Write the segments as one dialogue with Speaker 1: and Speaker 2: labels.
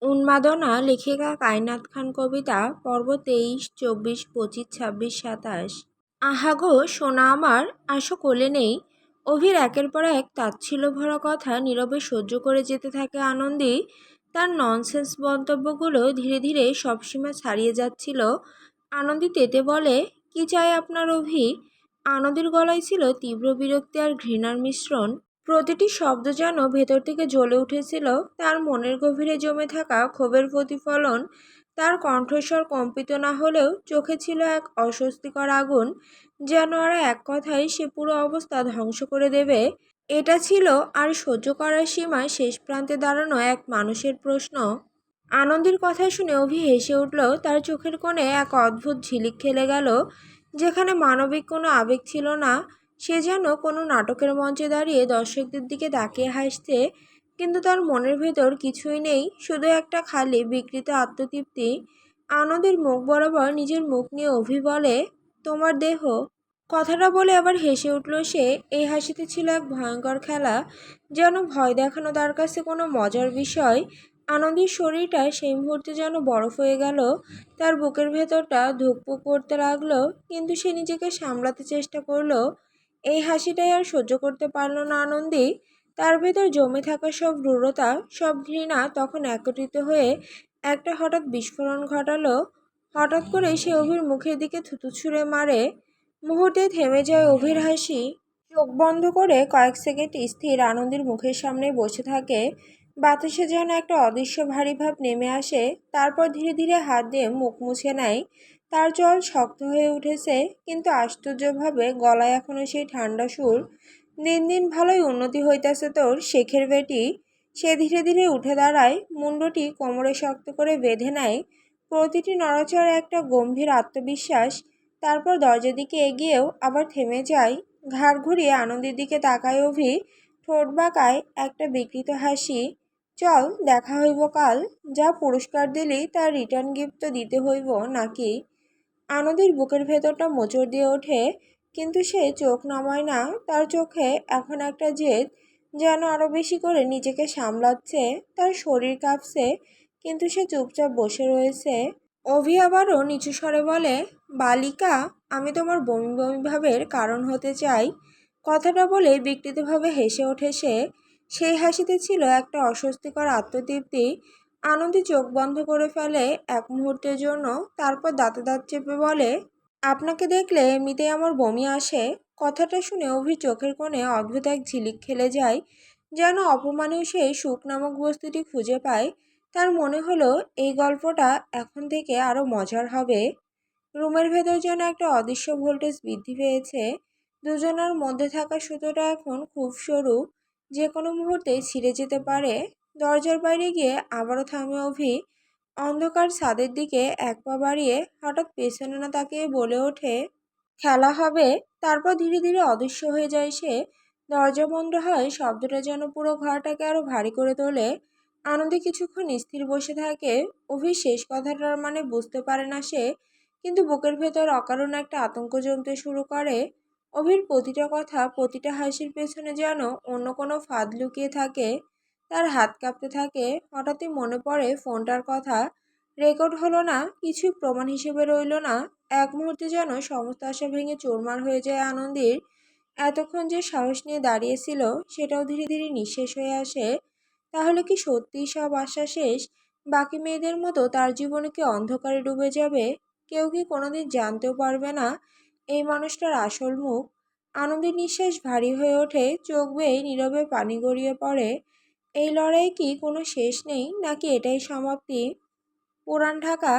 Speaker 1: উন্মাদনা লেখিকা কায়নাত খান কবিতা পর্ব 23, 24, 25, 26, 27। আহা গো সোনা আমার, আসো কোলে নেই। অভির একের পর এক তাচ্ছিল্য ভরা কথা নীরবে সহ্য করে যেতে থাকে আনন্দী। তার ননসেন্স মন্তব্যগুলো ধীরে ধীরে সবসীমা ছাড়িয়ে যাচ্ছিল। আনন্দী তেতে বলে, কি চাই আপনার অভি? আনন্দীর গলায় ছিল তীব্র বিরক্তি আর ঘৃণার মিশ্রণ। প্রতিটি শব্দ যেন ভেতর থেকে জ্বলে উঠেছিল, তার মনের গভীরে জমে থাকা ক্ষোভের প্রতিফলন। তার কণ্ঠস্বর কম্পিত না হলেও চোখে ছিল এক অস্বস্তিকর আগুন, যেন আর এক কথায় সে পুরো অবস্থা ধ্বংস করে দেবে। এটা ছিল আর সহ্য করার সীমায় শেষ প্রান্তে দাঁড়ানো এক মানুষের প্রশ্ন। আনন্দের কথা শুনে অভি হেসে উঠল। তার চোখের কোণে এক অদ্ভুত ঝিলিক খেলে গেল, যেখানে মানবিক কোনো আবেগ ছিল না। সে যেন কোনো নাটকের মঞ্চে দাঁড়িয়ে দর্শকদের দিকে তাকিয়ে হাসছে, কিন্তু তার মনের ভেতর কিছুই নেই, শুধু একটা খালি বিকৃত আত্মতৃপ্তি। আনন্দের মুখ বরাবর নিজের মুখ নিয়ে অভি বলে, তোমার দেহ। কথাটা বলে আবার হেসে উঠল সে। এই হাসিতে ছিল এক ভয়ঙ্কর খেলা, যেন ভয় দেখানো তার কাছে কোনো মজার বিষয়। আনন্দের শরীরটা সেই মুহূর্তে যেন বরফ হয়ে গেল, তার বুকের ভেতরটা ধুকপুক করতে লাগলো, কিন্তু সে নিজেকে সামলাতে চেষ্টা করলো। এই হাসিটাই আর সহ্য করতে পারল না আনন্দী। তার ভেতর জমে থাকা সব রূঢ়তা, সব ঘৃণা তখন একত্রিত হয়ে একটা হঠাৎ বিস্ফোরণ ঘটালো। হঠাৎ করে সে অভির মুখের দিকে থুতু ছুঁড়ে মারে। মুহূর্তে থেমে যায় অভির হাসি। চোখ বন্ধ করে কয়েক সেকেন্ড স্থির আনন্দের মুখের সামনে বসে থাকে। বাতাসে যেন একটা অদৃশ্য ভারী ভাব নেমে আসে, তারপর ধীরে ধীরে হাত দিয়ে মুখ মুছে নেয়। তার চল শক্ত হয়ে উঠেছে, কিন্তু আশ্চর্যভাবে গলায় এখনো সেই ঠান্ডা সুর। দিন দিন ভালোই উন্নতি হইতেছে তোর, শেখের বেটি। সে ধীরে ধীরে উঠে দাঁড়ায়, মুন্ডটি কোমরে শক্ত করে বেঁধে নেয়। প্রতিটি নড়াচড়ে একটা গম্ভীর আত্মবিশ্বাস। তারপর দরজার দিকে এগিয়েও আবার থেমে যায়। ঘাড় ঘুরিয়ে আনন্দের দিকে তাকায় অভি, ঠোঁট বাঁকায় একটা বিকৃত হাসি। চল দেখা হইব কাল, যা পুরস্কার দিলি তার রিটার্ন গিফট তো দিতে হইব নাকি? আনন্দের বুকের ভেতরটা মোচড় দিয়ে ওঠে, কিন্তু সে চোখ নামায় না। তার চোখে এখন একটা জেদ, যেন আরো বেশি করে নিজেকে সামলাচ্ছে। তার শরীর কাঁপছে, কিন্তু সে চুপচাপ বসে রয়েছে। অভি আবারও নিচু স্বরে বলে, বালিকা, আমি তোমার বমি বমি ভাবের কারণ হতে চাই। কথাটা বলে বিকৃতভাবে হেসে ওঠে সে। সেই হাসিতে ছিল একটা অস্বস্তিকর আত্মতৃপ্তি। আনন্দী চোখ বন্ধ করে ফেলে এক মুহূর্তের জন্য, তারপর দাঁতে দাঁত চেপে বলে, আপনাকে দেখলে এমনিতেই আমার বমি আসে। কথাটা শুনে অভির চোখের কোণে অদ্ভুত এক ঝিলিক খেলে যায়, যেন অপমানেও সেই সুখ নামক বস্তুটি খুঁজে পায়। তার মনে হলো এই গল্পটা এখন থেকে আরো মজার হবে। রুমের ভেতর যেন একটা অদৃশ্য ভোল্টেজ বৃদ্ধি পেয়েছে। দুজনের মধ্যে থাকা সুতোটা এখন খুব সরু, যে কোনো মুহূর্তেই ছিঁড়ে যেতে পারে। দরজার বাইরে গিয়ে আবারও থামে অভি। অন্ধকার ছাদের দিকে এক পা বাড়িয়ে হঠাৎ পেছনে না তাকিয়ে বলে ওঠে, খেলা হবে। তারপর ধীরে ধীরে অদৃশ্য হয়ে যায় সে। দরজা বন্ধ হয়, শব্দটা যেন পুরো ঘরটাকে আরো ভারী করে তোলে। আনন্দে কিছুক্ষণ স্থির বসে থাকে। অভির শেষ কথাটার মানে বুঝতে পারে না সে, কিন্তু বুকের ভেতর অকারণ একটা আতঙ্ক জমতে শুরু করে। অভির প্রতিটা কথা, প্রতিটা হাসির পেছনে যেন অন্য কোনো ফাঁদ লুকিয়ে থাকে। তার হাত কাঁপতে থাকে। হঠাৎই মনে পড়ে ফোনটার কথা। রেকর্ড হলো না, কিছুই প্রমাণ হিসেবে রইল না। এক মুহূর্তে যেন সমস্ত আশা ভেঙে চুরমার হয়ে যায় আনন্দীর। এতক্ষণ যে সাহস নিয়ে দাঁড়িয়েছিল, সেটাও ধীরে ধীরে নিঃশেষ হয়ে আসে। তাহলে কি সত্যিই সব আশা শেষ? বাকি মেয়েদের মতো তার জীবনে কি অন্ধকারে ডুবে যাবে? কেউ কি কোনোদিন জানতেও পারবে না এই মানুষটার আসল মুখ? আনন্দের নিঃশ্বাস ভারী হয়ে ওঠে, চোখ বেয়ে নীরবে পানি গড়িয়ে পড়ে। এই লড়াই কি কোনো শেষ নেই, নাকি এটাই সমাপ্তি? পুরান ঢাকা।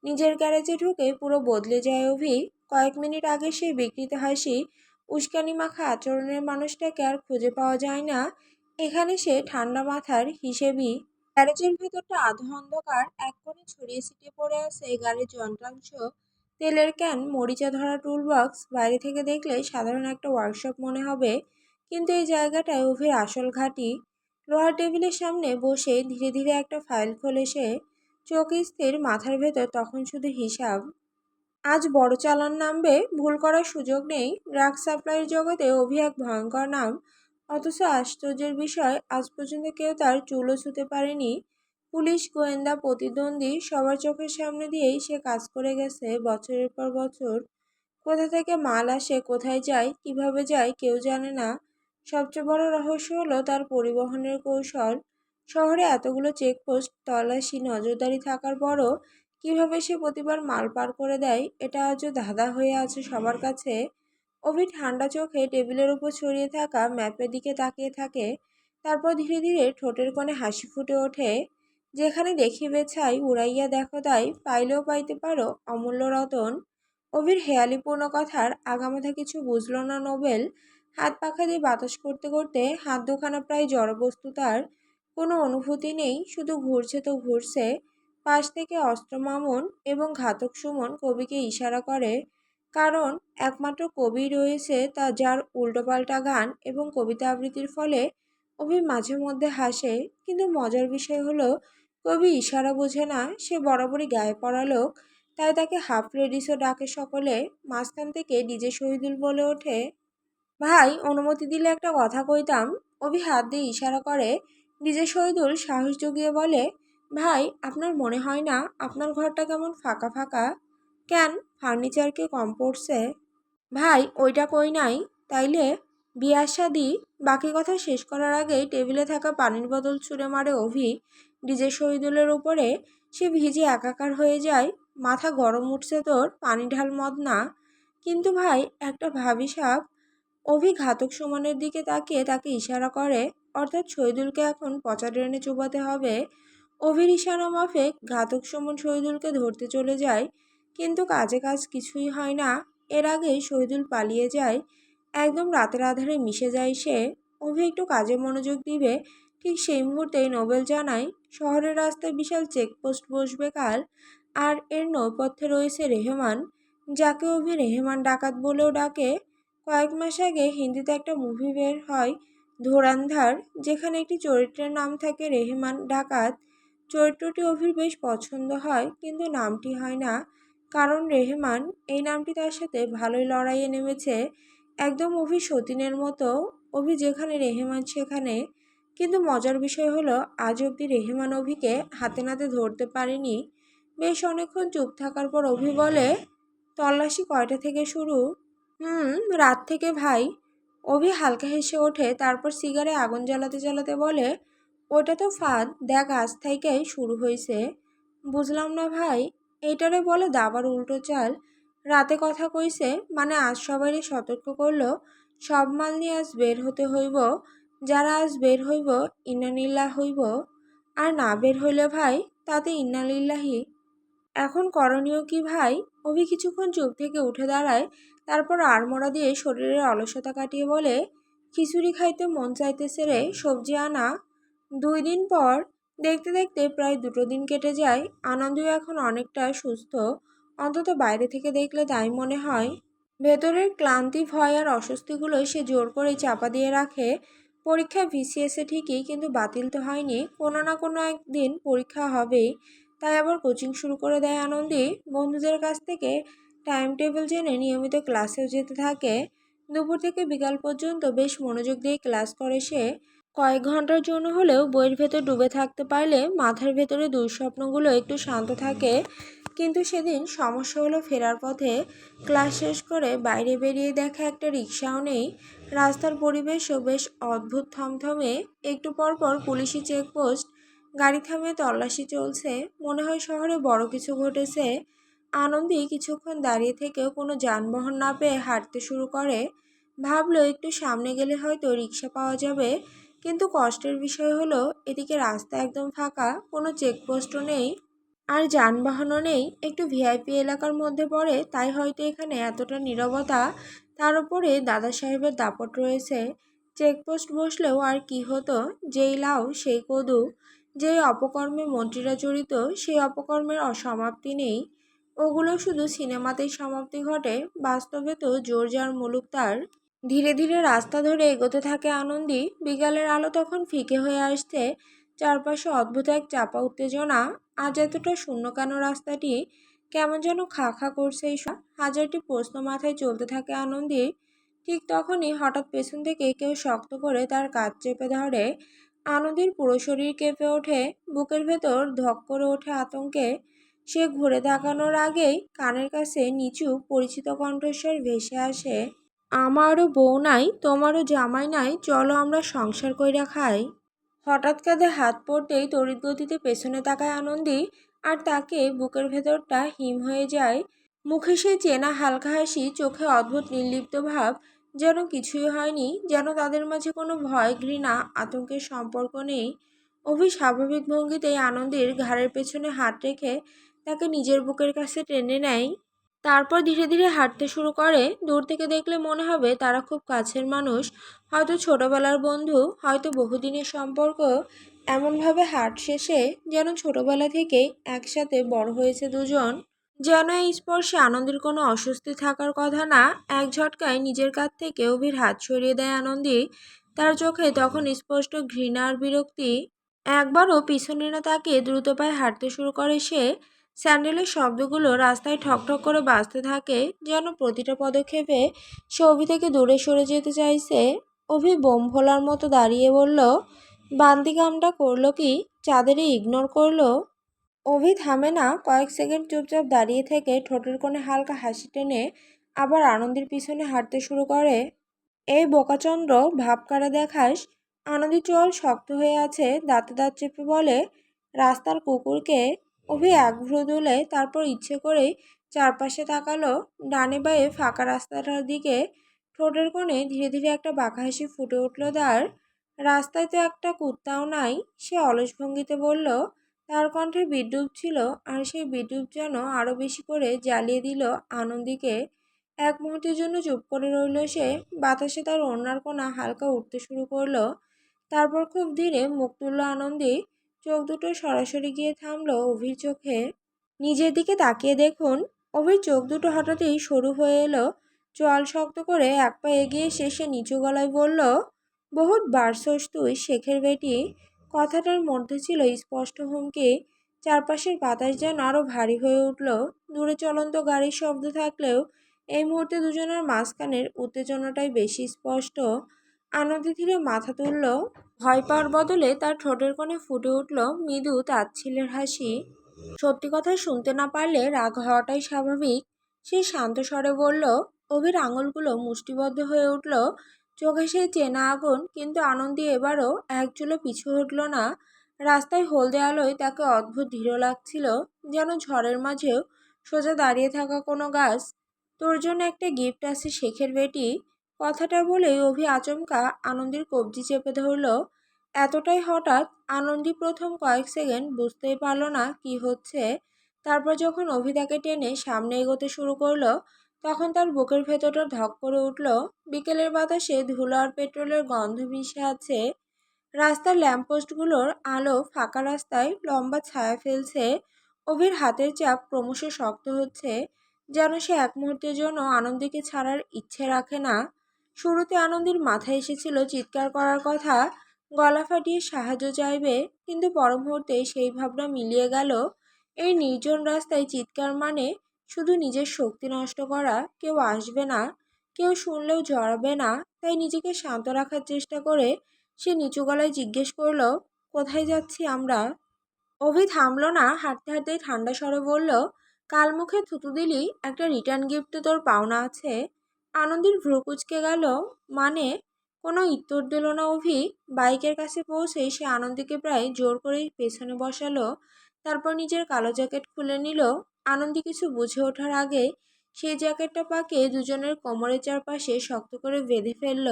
Speaker 1: নিজের গ্যারেজে ঢুকে পুরো বদলে যায় অভি। কয়েক মিনিট আগে সেই বিকৃত হাসি, উস্কানি মাখা আচরণের মানুষটাকে আর খুঁজে পাওয়া যায় না। এখানে সে ঠান্ডা মাথার হিসেবই। গ্যারেজের ভেতরটা আধো অন্ধকার, এক কোণে ছড়িয়ে ছিটিয়ে পড়ে আছে গাড়ির যন্ত্রাংশ, তেলের ক্যান, মরিচা ধরা টুলবক্স। বাইরে থেকে দেখলে সাধারণ একটা ওয়ার্কশপ মনে হবে, কিন্তু এই জায়গাটায় অভির আসল ঘাঁটি। লোহার টেবিলের সামনে বসে ধীরে ধীরে একটা ফাইল খোলে সে। চোখ স্থির, মাথার ভেতর তখন শুধু হিসাব। আজ বড় চালান নামবে, ভুল করার সুযোগ নেই। ড্রাগ সাপ্লাইয়ের জগতে অভি এক ভয়ঙ্কর নাম, অথচ আশ্চর্যের বিষয় আজ পর্যন্ত কেউ তার চুলও ছুঁতে পারেনি। পুলিশ, গোয়েন্দা, প্রতিদ্বন্দ্বী সবার চোখের সামনে দিয়েই সে কাজ করে গেছে বছরের পর বছর। কোথা থেকে মাল আসে, কোথায় যায়, কিভাবে যায় কেউ জানে না। সবচেয়ে বড় রহস্য হলো তার পরিবহনের কৌশল। শহরে এতগুলো চেকপোস্ট, তল্লাশি, নজরদারি থাকার পরও কিভাবে সে প্রতিবার মাল পার করে দেয়, এটা আজও ধাঁধা হয়ে আছে সবার কাছে। অভি ঠান্ডা চোখে টেবিলের উপর ছড়িয়ে থাকা ম্যাপের দিকে তাকিয়ে থাকে। তারপর ধীরে ধীরে ঠোঁটের কোণে হাসি ফুটে ওঠে। যেখানে দেখিবে ছাই, উড়াইয়া দেখো তাই, পাইলেও পাইতে পারো অমূল্য রতন। অভির হেয়ালিপূর্ণ কথার আগামাথা কিছু বুঝল না নোবেল। হাত পাখা দিয়ে বাতাস করতে করতে হাত দুখানা প্রায় জড়বস্তু তার। কোনো অনুভূতি নেই, শুধু ঘুরছে তো ঘুরছে। পাশ থেকে অস্ত্র মামুন এবং ঘাতক সুমন কবিকে ইশারা করে। কারণ একমাত্র কবি রয়েছে তা, যার উল্টোপাল্টা গান এবং কবিতা আবৃত্তির ফলে অভি মাঝে মধ্যে হাসে। কিন্তু মজার বিষয় হলো, কবি ইশারা বোঝে না, সে বরাবরই গায়ে পড়া লোক। তাই তাকে হাফ লেডিসও ডাকে সকলে। মাঝখান থেকে ডিজে শহীদুল বলে ওঠে, ভাই অনুমতি দিলে একটা কথা কইতাম। অভি হাত দিয়ে ইশারা করে। ডিজে শহীদুল সাহস জুগিয়ে বলে, ভাই আপনার মনে হয় না আপনার ঘরটা কেমন ফাঁকা ফাঁকা? কেন, ফার্নিচার কি কম পড়ছে? ভাই ওইটা কই নাই। তাইলে বিয়া শাদি। বাকি কথা শেষ করার আগেই টেবিলে থাকা পানির বোতল ছুঁড়ে মারে অভি ডিজে শহীদুলের উপরে। সে ভিজে একাকার হয়ে যায়। মাথা গরম উঠছে তোর, পানি ঢাল মদ না। কিন্তু ভাই একটা ভাবি সাব। অভি ঘাতক সুমনের দিকে তাকিয়ে তাকে ইশারা করে। অর্থাৎ শহীদুলকে এখন পচা ড্রেনে চুবাতে হবে। অভির ইশারা মাফিক ঘাতক সুমন শহীদুলকে ধরতে চলে যায়। কিন্তু কাজে কাজ কিছুই হয় না। এর আগেই শহীদুল পালিয়ে যায়। একদম রাতের আধারে মিশে যায় সে। অভি একটু কাজে মনোযোগ দিবে, ঠিক সেই মুহূর্তেই নোবেল জানায় শহরের রাস্তায় বিশাল চেকপোস্ট বসবে কাল। আর এর নৌপথ্যে রয়েছে রেহমান, যাকে অভি রেহমান ডাকাত বলেও ডাকে। কয়েক মাস আগে হিন্দিতে একটা মুভি বের হয়, ধুরন্ধর, যেখানে একটি চরিত্রের নাম থাকে রেহমান ডাকাত। চরিত্রটি অভির বেশ পছন্দ হয়, কিন্তু নামটি হয় না। কারণ রেহমান এই নামটি তার সাথে ভালোই লড়াইয়ে নেমেছে। একদম অভি সতীনের মতো। অভি যেখানে রেহমান সেখানে। কিন্তু মজার বিষয় হলো, আজ অবধি রেহমান অভিকে হাতে নাতে ধরতে পারেনি। বেশ অনেকক্ষণ চুপ থাকার পর অভি বলে, তল্লাশি কয়টা থেকে শুরু? রাত থেকে ভাই। অভি হালকা হেসে ওঠে, তারপর সিগারে আগুন জ্বালাতে জ্বালাতে বলে, ওটা তো ফাঁদ, দেখ আজ থেকেই শুরু হয়েছে। বুঝলাম না ভাই। এইটারে বলে দাবার উল্টো চাল। রাতে কথা কইছে মানে আজ সবাইরে সতর্ক করলো, সব মাল নিয়ে আজ বের হতে হইব। যারা আজ বের হইব ইন্নানিল্লাহ হইব, আর না বের হইলে ভাই তাতে ইন্নালিল্লাহি। এখন করণীয় কি ভাই? অভি কিছুক্ষণ চুপ থেকে উঠে দাঁড়ায়। তারপর আড়মোড়া দিয়ে শরীরের অলসতা কাটিয়ে বলে, খিচুড়ি খাইতে মন চাইতেছে রে, সবজি আনা? 2 দিন পর। দেখতে দেখতে প্রায় 2 দিন কেটে যায়। আনন্দও এখন অনেকটা সুস্থ, অন্তত বাইরে থেকে দেখলে তাই মনে হয়। ভেতরের ক্লান্তি, ভয় আর অস্বস্তিগুলো সে জোর করে চাপা দিয়ে রাখে। পরীক্ষা ভিসিএসে ঠিকই, কিন্তু বাতিল তো হয়নি। কোনো না কোনো একদিন পরীক্ষা হবেই। তাই আবার কোচিং শুরু করে দেয় আনন্দী। বন্ধুদের কাছ থেকে টাইম টেবিল জেনে নিয়মিত ক্লাসেও যেতে থাকে। দুপুর থেকে বিকাল পর্যন্ত বেশ মনোযোগ দিয়ে ক্লাস করে সে। কয়েক ঘন্টার জন্য হলেও বইয়ের ভেতর ডুবে থাকতে পারলে মাথার ভেতরে দুঃস্বপ্নগুলো একটু শান্ত থাকে। কিন্তু সেদিন সমস্যা হলো ফেরার পথে। ক্লাস শেষ করে বাইরে বেরিয়ে দেখা একটা রিক্সাও নেই। রাস্তার পরিবেশও বেশ অদ্ভুত, থমথমে। একটু পর পর পুলিশি চেকপোস্ট, গাড়ি থামিয়ে তল্লাশি চলছে। মনে হয় শহরে বড় কিছু ঘটেছে। আনন্দী কিছুক্ষণ দাঁড়িয়ে থেকেও কোনো যানবাহন না পেয়ে হাঁটতে শুরু করে। ভাবলো একটু সামনে গেলে হয়তো রিক্সা পাওয়া যাবে। কিন্তু কষ্টের বিষয় হলো, এদিকে রাস্তা একদম ফাঁকা, কোনো চেকপোস্টও নেই, আর যানবাহনও নেই। একটু ভিআইপি এলাকার মধ্যে পড়ে, তাই হয়তো এখানে এতটা নীরবতা। তার উপরে দাদা সাহেবের দাপট রয়েছে। চেকপোস্ট বসলেও আর কি হতো, যেই লাউ সেই কদু। যেই অপকর্মে মন্ত্রীরা জড়িত, সেই অপকর্মের অসমাপ্তি নেই। ওগুলো শুধু সিনেমাতেই সমাপ্তি ঘটে, বাস্তবে তো জোর যার মুলুক তার। ধীরে ধীরে রাস্তা ধরে এগোতে থাকে আনন্দী। বিকালের আলো তখন ফিকে হয়ে আসছে। চারপাশে অদ্ভুত এক চাপা উত্তেজনা। আজ এতটা শূন্য কেন রাস্তাটি? কেমন যেন খা খা করছে এইসব। হাজারটি প্রশ্ন মাথায় চলতে থাকে আনন্দীর। ঠিক তখনই হঠাৎ পেছন থেকে কেউ শক্ত করে তার কাঁধ চেপে ধরে। আনন্দের পুরো শরীর কেঁপে ওঠে, বুকের ভেতর ধক করে ওঠে আতঙ্কে। সে ঘুরে তাকানোর আগেই কানের কাছে নিচু পরিচিত কণ্ঠস্বর ভেসে আসে, আমারও বউ নাই, তোমারও জামাই নাই, চলো আমরা সংসার কইরা খাই। হঠাৎ কাঁধে হাত পড়তেই তড়িৎ গতিতে পেছনে তাকায় আনন্দী, আর তাকে বুকের ভেতরটা হিম হয়ে যায়। মুখে সেই চেনা হালকা হাসি, চোখে অদ্ভুত নির্লিপ্ত ভাব, যেন কিছুই হয়নি, যেন তাদের মাঝে কোনো ভয়, ঘৃণা, আতঙ্কের সম্পর্ক নেই। অভি স্বাভাবিক ভঙ্গিতেই আনন্দীর ঘাড়ের পেছনে হাত রেখে তাকে নিজের বুকের কাছে টেনে নেয়। তারপর ধীরে ধীরে হাঁটতে শুরু করে। দূর থেকে দেখলে মনে হবে তারা খুব কাছের মানুষ, হয়তো ছোটবেলার বন্ধু, হয়তো বহুদিনের সম্পর্ক। এমনভাবে হাঁট শেষে যেন ছোটবেলা থেকেই একসাথে বড় হয়েছে দুজন। যেন এই স্পর্শে আনন্দের কোনো অস্বস্তি থাকার কথা না। এক ঝটকায় নিজের কাছ থেকে অভির হাত সরিয়ে দেয় আনন্দী। তার চোখে তখন স্পষ্ট ঘৃণা আর বিরক্তি। একবারও পিছনে না তাকিয়ে দ্রুত পায়ে হাঁটতে শুরু করে সে। স্যান্ডেলের শব্দগুলো রাস্তায় ঠকঠক করে বাজতে থাকে, যেন প্রতিটা পদক্ষেপে সে অভি থেকে দূরে সরে যেতে চাইছে। অভি বোম ভোলার মতো দাঁড়িয়ে বলল, বান্দি কামটা করলো কি, চাঁদেরই ইগনোর করলো। অভি থামে না, কয়েক সেকেন্ড চুপচাপ দাঁড়িয়ে থেকে ঠোঁটের কোণে হালকা হাসি টেনে আবার আনন্দের পিছনে হাঁটতে শুরু করে। এই বোকাচন্দ্র ভাব কারা দেখাস। আনন্দের চোয়াল শক্ত হয়ে আছে, দাঁতে দাঁত চেপে বলে, রাস্তার কুকুরকে। অভি এক ভ্রু দুলে, তারপর ইচ্ছে করেই চারপাশে তাকালো। ডানে বাঁয়ে ফাঁকা রাস্তাটার দিকে। ঠোঁটের কোণে ধীরে ধীরে একটা বাঁকা হাসি ফুটে উঠল তার। রাস্তায় তো একটা কুত্তাও নাই। সে অলস ভঙ্গিতে বলল। তার কণ্ঠে বিদ্রূপ ছিল, আর সেই বিদ্রূপ যেন আরো বেশি করে জ্বালিয়ে দিল আনন্দীকে। এক মুহূর্তের জন্য চুপ করে রইল সে। বাতাসে তার ওড়নার কোণা হালকা উঠতে শুরু করলো। তারপর খুব ধীরে মুখ তুলল আনন্দী। চোখ দুটো সরাসরি গিয়ে থামলো অভির চোখে। নিজের দিকে তাকিয়ে দেখুন। অভির চোখ দুটো হঠাৎই সরু হয়ে এলো। চোয়াল শক্ত করে এক পা এগিয়ে এসে সে নিচু গলায় বলল, বহুত বারসোস তুই শেখের বেটি। কথাটার মধ্যে ছিল স্পষ্ট হুমকি। চারপাশের বাতাস যেন আরো ভারী হয়ে উঠল। দূরে চলন্ত গাড়ির শব্দ থাকলেও এই মুহূর্তে দুজনের মাঝখানের উত্তেজনাটাই বেশি স্পষ্ট। আনন্দে ধীরে মাথা তুলল। ভয় পাওয়ার বদলে তার ঠোঁটের কোণে ফুটে উঠল মৃদু তাচ্ছিল্যের হাসি। সত্যি কথা শুনতে না পারলে রাগ হওয়াটাই স্বাভাবিক। সে শান্ত স্বরে বলল। অভির আঙুলগুলো মুষ্টিবদ্ধ হয়ে উঠল। চোখে সেই চেনা আগুন, কিন্তু আনন্দী এবারও এক চুলো পিছু হটল না। রাস্তায় হলদে আলোয় তাকে অদ্ভুত দৃঢ় লাগছিল, যেন ঝড়ের মাঝেও সোজা দাঁড়িয়ে থাকা কোনো গাছ। তোর জন্য একটা গিফট আছে শেখের বেটি। কথাটা বলেই অভি আচমকা আনন্দীর কবজি চেপে ধরল। এতটাই হঠাৎ, আনন্দী প্রথম কয়েক সেকেন্ড বুঝতেই পারল না কি হচ্ছে। তারপর যখন অভি তাকে টেনে সামনে এগোতে শুরু করলো, তখন তার বুকের ভেতরটা ধক করে উঠল। বিকেলের বাতাসে ধুলো আর পেট্রোলের গন্ধ মিশে আছে। রাস্তার ল্যাম্পপোস্টগুলোর আলো ফাঁকা রাস্তায় লম্বা ছায়া ফেলছে। অভির হাতের চাপ ক্রমশ শক্ত হচ্ছে, যেন সে এক মুহূর্তের জন্য আনন্দীকে ছাড়ার ইচ্ছে রাখে না। শুরুতে আনন্দীর মাথায় এসেছিল চিৎকার করার কথা, গলা ফাটিয়ে সাহায্য চাইবে, কিন্তু পর মুহূর্তে সেই ভাবনা মিলিয়ে গেল। এই নির্জন রাস্তায় চিৎকার মানে শুধু নিজের শক্তি নষ্ট করা। কেউ আসবে না, কেউ শুনলেও জড়াবে না। তাই নিজেকে শান্ত রাখার চেষ্টা করে সে নিচু গলায় জিজ্ঞেস করল, কোথায় যাচ্ছি আমরা। অভি থামল না, হাঁটতে হাঁটতেই ঠান্ডা স্বরে বলল, কাল মুখে থুতু দিলি, একটা রিটার্ন গিফট তো তোর পাওনা আছে। আনন্দের ভ্রু কুঁচকে গেল। মানে? কোনো উত্তর দিল না অভি। বাইকের কাছে পৌঁছে সে আনন্দীকে প্রায় জোর করেই পেছনে বসালো। তারপর নিজের কালো জ্যাকেট খুলে নিল। আনন্দী কিছু বুঝে ওঠার আগে সেই জ্যাকেটটা পাকে দুজনের কোমরের চারপাশে শক্ত করে বেঁধে ফেলল।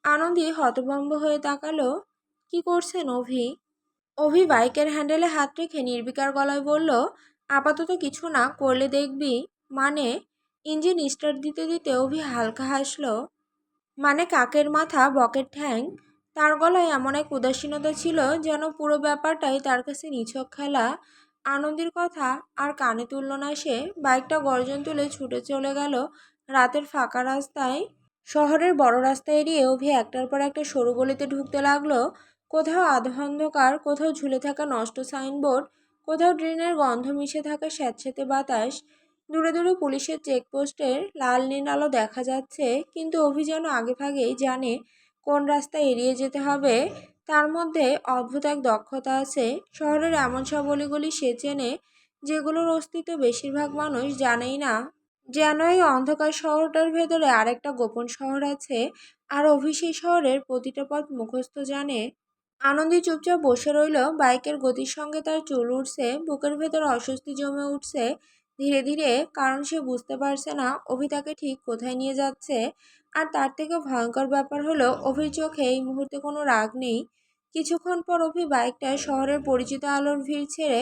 Speaker 1: আনন্দী হতভম্ব হয়ে তাকালো। কি করছেন অভি? অভি বাইকের হ্যান্ডেলে হাত রেখে নির্বিকার গলায় বলল, আপাতত কিছু না, করলে দেখবি। মানে? ইঞ্জিন স্টার্ট দিতে দিতে অভি হালকা হাসলো। মানে কাকের মাথা বকের ঠ্যাং। তার গলায় এমন এক উদাসীনতা ছিল, যেন পুরো ব্যাপারটাই তার কাছে নিছক খেলা। আনন্দের কথা আর কানে তুলল না সে। বাইকটা গর্জন তুলে ছুটে চলে গেল রাতের ফাঁকা রাস্তায়। শহরের বড় রাস্তা এড়িয়ে অভি একটার পর একটা সরু গলিতে ঢুকতে লাগলো। কোথাও আধা অন্ধকার, কোথাও ঝুলে থাকা নষ্ট সাইনবোর্ড, কোথাও ট্রেনের গন্ধ মিশে থাকা স্যাঁতসেঁতে বাতাস। দূরে দূরে পুলিশের চেকপোস্টের লাল নীল আলো দেখা যাচ্ছে, কিন্তু অভি যেন আগেভাগেই জানে কোন রাস্তা এড়িয়ে যেতে হবে। তার মধ্যে অদ্ভুত এক দক্ষতা আছে। শহরের এমন সব অলিগলি সে চেনে যেগুলোর অস্তিত্ব বেশিরভাগ মানুষ জানেই না। যেন এই অন্ধকার শহরটার ভেতরে আরেকটা গোপন শহর আছে, আর অভি সেই শহরের প্রতিটা পথ মুখস্থ জানে। আনন্দী চুপচাপ বসে রইল। বাইকের গতির সঙ্গে তার চুল উঠছে, বুকের ভেতর অস্বস্তি জমে উঠছে ধীরে ধীরে, কারণ সে বুঝতে পারছে না অভি তাকে ঠিক কোথায় নিয়ে যাচ্ছে। আর তার থেকে ভয়ঙ্কর ব্যাপার হলো অভির চোখে এই মুহূর্তে কোনো রাগ নেই। কিছুক্ষণ পর অভি বাইকটা শহরের পরিচিত আলোর ভিড় ছেড়ে